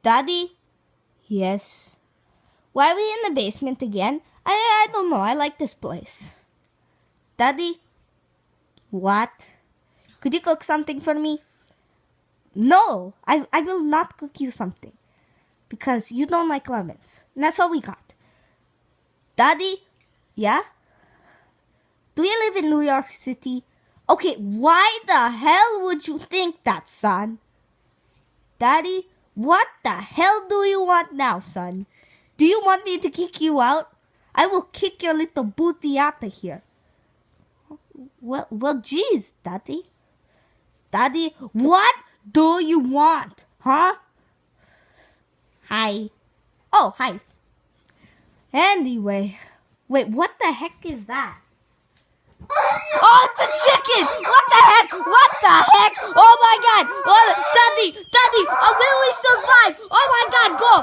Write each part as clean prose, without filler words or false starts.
Daddy? Yes. Why are we in the basement again? I don't know. I like this place. Daddy? What? Could you cook something for me? No, I will not cook you something. Because you don't like lemons. And that's all we got. Daddy? Yeah? Do you live in New York City? Okay, why the hell would you think that, son? Daddy, what the hell do you want now, son? Do you want me to kick you out? I will kick your little booty out of here. Well, geez, Daddy. Daddy, what do you want? Huh? Hi. Oh, hi. Anyway, wait, what the heck is that? Oh, it's a chicken! What the heck? What the heck? Oh my god! Oh, Daddy! Will we survive? Oh my god! Go!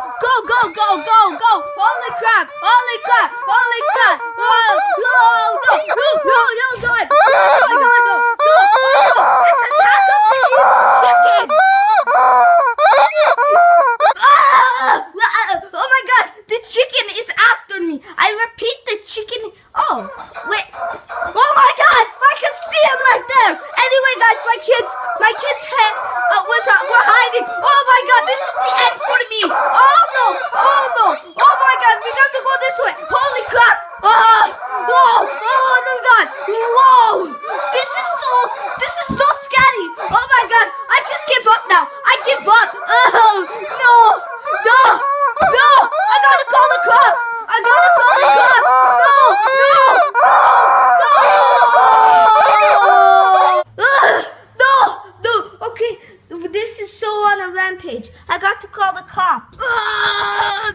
Holy crap! Oh, no, God! Oh my god, no! It's a taco chicken! Oh my god! The chicken is after me! I repeat, the chicken... Oh, wait... Oh my god! I can see him right there! Anyway, guys, my kids were hiding. Oh my god, this is the end for me! Oh no! Oh my god, we got to go this way! Holy crap! Oh my god! Whoa! This is so scary! Oh my god! I just give up now! I give up! Oh no! I gotta call the cops! No! Okay, this is so on a rampage. I got to call the cops.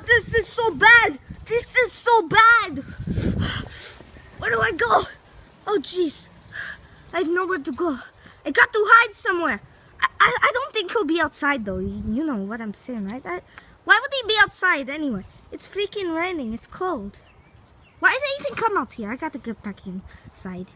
This is so bad. Where do I go? Oh, jeez. I have nowhere to go. I got to hide somewhere. I don't think he'll be outside, though. You know what I'm saying, right? Why would he be outside anyway? It's freaking raining. It's cold. Why did he even come out here? I got to get back inside.